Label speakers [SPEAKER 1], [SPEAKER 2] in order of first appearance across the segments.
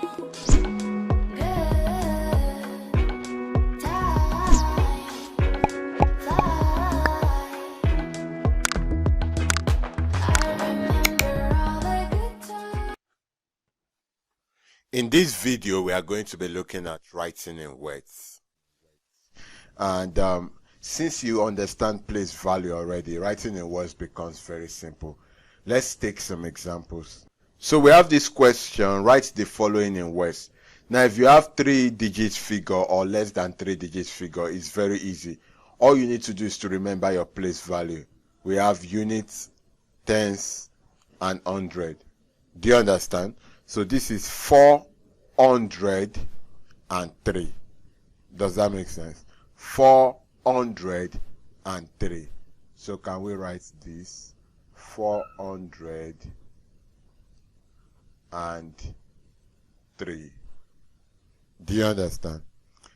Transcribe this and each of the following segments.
[SPEAKER 1] In this video, we are going to be looking at writing in words. And since you understand place value already, writing in words becomes very simple. Let's take some examples. So we have this question, write the following in words. Now, if you have 3-digit figure or less than 3-digit figure, it's very easy. All you need to do is to remember your place value. We have units, tens, and hundred. Do you understand? So this is 403. Does that make sense? 403. So can we write this? 403. Do you understand?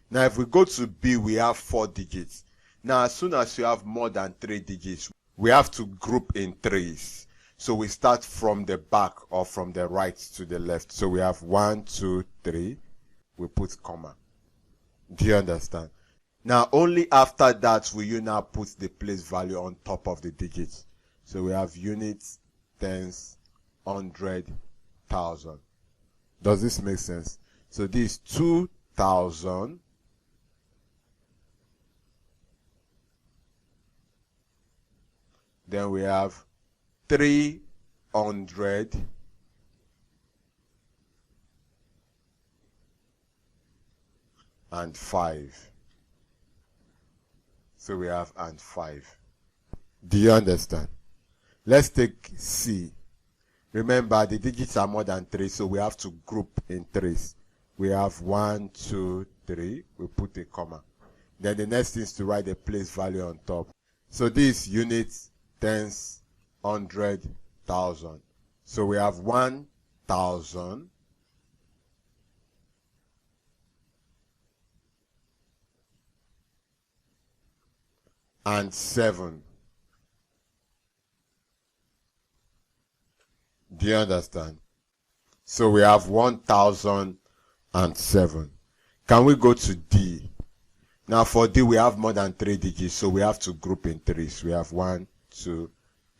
[SPEAKER 1] Now if we go to B, we have 4 digits. Now as soon as you have more than 3 digits, we have to group in threes. So we start from the back or from the right to the left. So we have 1, 2, 3. We put comma. Do you understand? Now only after that will you now put the place value on top of the digits. So we have units, tens, hundred, thousand. Does this make sense? So this is 2,000. Then we have 300 and 5. So we have and 5. Do you understand? Let's take C. Remember the digits are more than 3, so we have to group in threes. We have 1, 2, 3. We put a comma. Then the next thing is to write the place value on top. So this units, tens, hundred, thousand. So we have 1,000. And 7. Do you understand? So we have 1,007. Can we go to D? Now for D we have more than 3 digits, so we have to group in threes. We have 1, 2,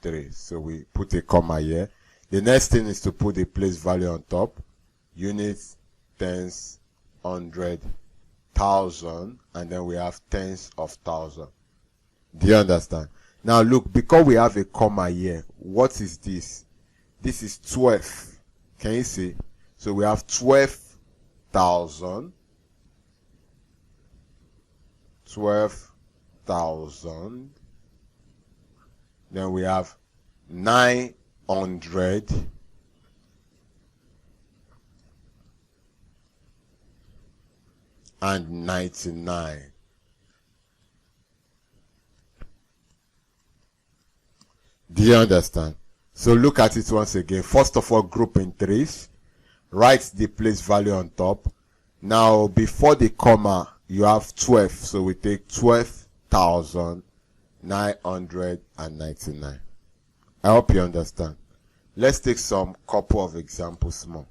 [SPEAKER 1] 3. So we put a comma here. The next thing is to put the place value on top. Units, tens, hundred, thousand, and then we have tens of thousand. Do you understand? Now look, because we have a comma here, what is this? This is 12. Can you see? So we have 12,000. 12,000. Then we have 900. And 99. Do you understand? So look at it once again. First of all, group in threes. Write the place value on top. Now before the comma, you have 12. So we take 12,999. I hope you understand. Let's take some couple of examples more.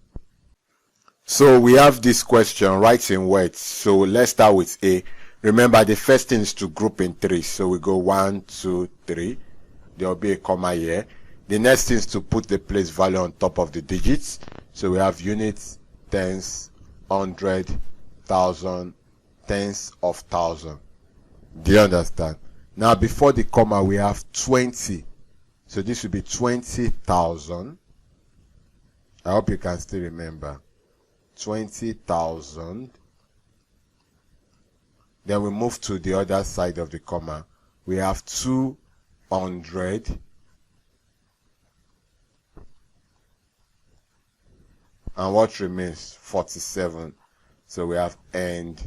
[SPEAKER 1] So we have this question, write in words. So let's start with A. Remember the first thing is to group in threes. So we go 1, 2, 3. There will be a comma here. The next thing is to put the place value on top of the digits. So we have units, tens, hundred, thousand, tens of thousand. Do you understand? Now before the comma we have 20. So this will be 20,000. I hope you can still remember. 20,000. Then we move to the other side of the comma. We have 200. And what remains? 47. So we have and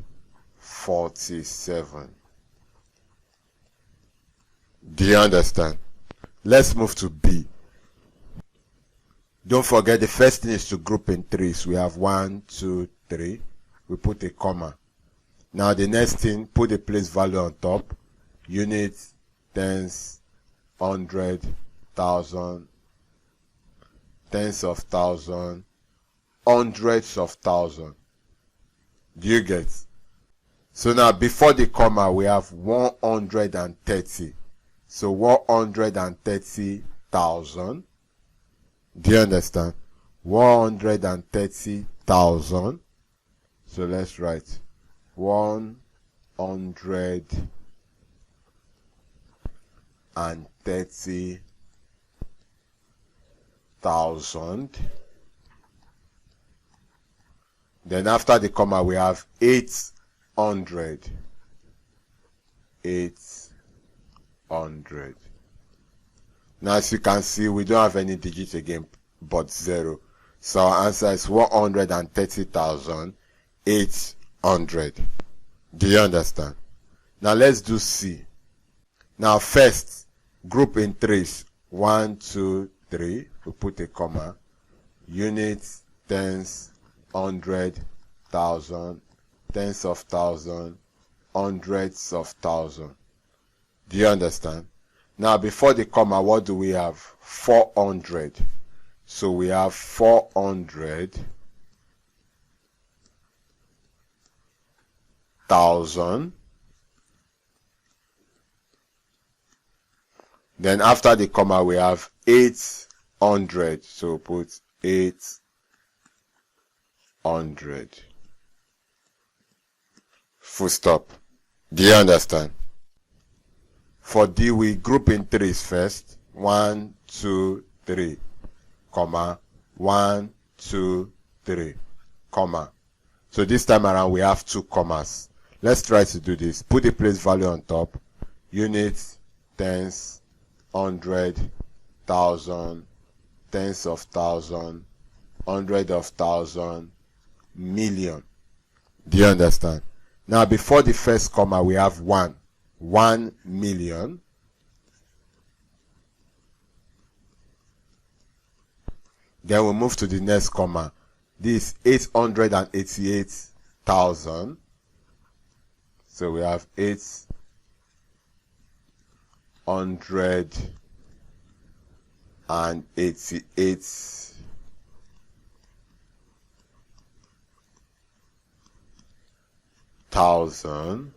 [SPEAKER 1] 47. Do you understand? Let's move to B. Don't forget the first thing is to group in threes. We have 1, 2, 3. We put a comma. Now the next thing, put the place value on top. Units, tens, hundred, thousand, tens of thousand, hundreds of thousands. Do you get? So now before the comma we have 130. So 130,000. Do you understand? 130,000. So let's write 130,000. Then after the comma we have 800. 800. Now as you can see, we don't have any digits again but 0. So our answer is 130,800. Do you understand? Now let's do C. Now first, group in threes. 1, 2, 3. We put a comma. Units, tens, hundred, thousand, tens of thousand, hundreds of thousand. Do you understand? Now before the comma, what do we have? 400. So we have 400,000. Then after the comma we have 800. So put 800. Full stop. Do you understand? For D, we group in threes first. 1, 2, 3, comma, 1, 2, 3, comma. So this time around we have 2 commas. Let's try to do this. Put the place value on top. Units, tens, hundred, thousand, tens of thousand, hundred of thousand, million. Do you understand? Now before the first comma we have 1. 1 million. Then we move to the next comma. This 888,000. So we have 888,000.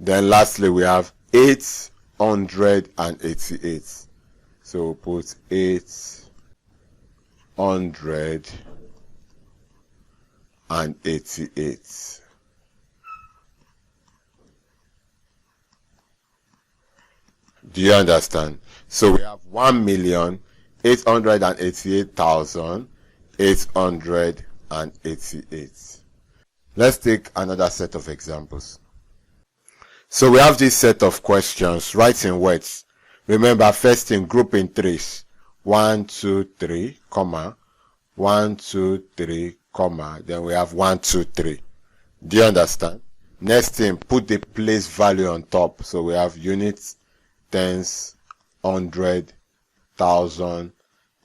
[SPEAKER 1] Then lastly we have 888. So we'll put 888. Do you understand? So we have 1,888,888. Let's take another set of examples. So we have this set of questions, write in words. Remember, first in group in threes. 1, 2, 3, comma. 1, 2, 3, comma. Then we have 1, 2, 3. Do you understand? Next thing, put the place value on top. So we have units, tens, hundred, thousand,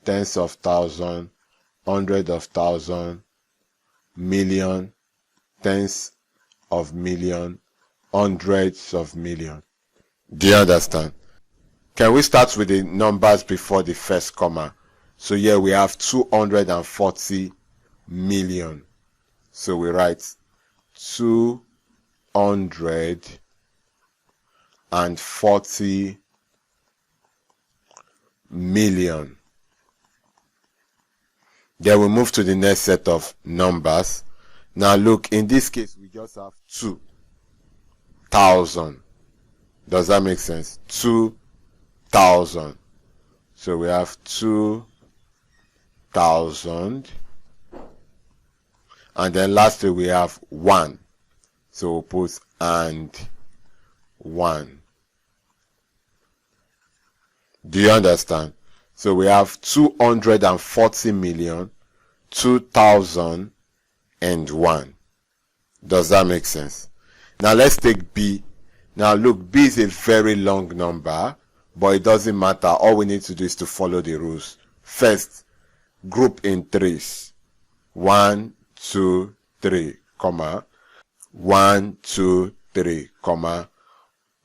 [SPEAKER 1] tens of thousand, hundred of thousand, million, tens of million, hundreds of million. Do you understand? Can we start with the numbers before the first comma? So here we have 240 million. So we write 240 million. Then we move to the next set of numbers. Now look, in this case we just have 2,000. Does that make sense? 2,000. So we have 2,000. And then lastly we have 1. So we'll put and 1. Do you understand? So we have 240 million, 2,000 and 1. Does that make sense? Now let's take B. Now look, B is a very long number, but it doesn't matter. All we need to do is to follow the rules. First, group in threes. 1, 2, 3, comma. 1, 2, 3, comma.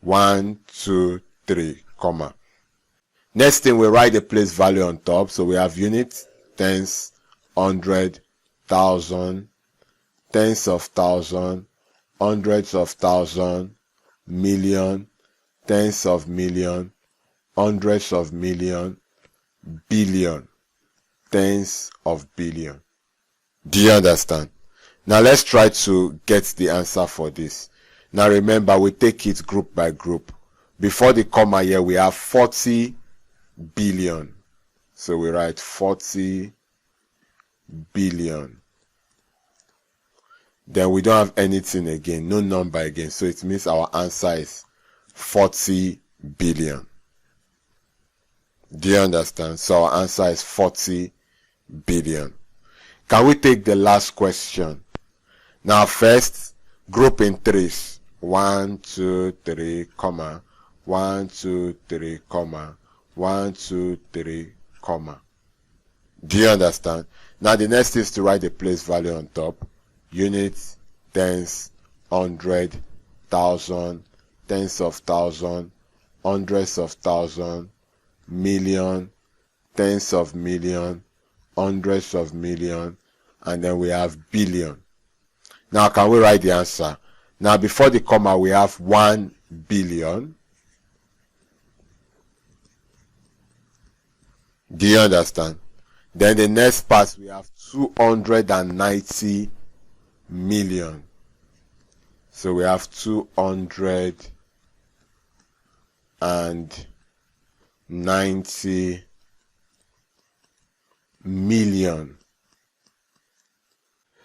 [SPEAKER 1] 1, 2, 3, comma. Next thing, we write the place value on top. So we have units, tens, 100,000, tens of thousand, hundreds of thousand, million, tens of million, hundreds of million, billion, tens of billion. Do you understand? Now let's try to get the answer for this. Now remember, we take it group by group. Before the comma here, we have 40 billion. So we write 40 billion. Then we don't have anything again, no number again. So it means our answer is 40 billion. Do you understand? So our answer is 40 billion. Can we take the last question? Now first, group in threes. 1, 2, 3, comma. 1, 2, 3, comma. 1, 2, 3, comma. Do you understand? Now the next is to write the place value on top. Units, tens, hundred, thousand, tens of thousand, hundreds of thousand, million, tens of million, hundreds of million, and then we have billion. Now can we write the answer? Now before the comma we have 1 billion. Do you understand? Then the next part we have 290 million. So we have 290 million.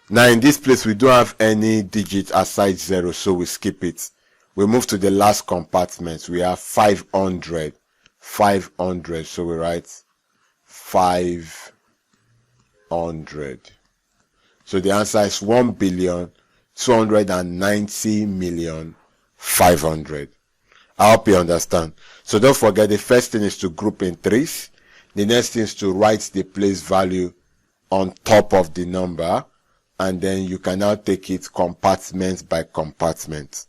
[SPEAKER 1] Now in this place we don't have any digit aside 0, so we skip it. We move to the last compartment. We have 500. So we write 500. So the answer is 1,290,500,000. I hope you understand. So don't forget, the first thing is to group in threes. The next thing is to write the place value on top of the number, and then you can now take it compartment by compartment.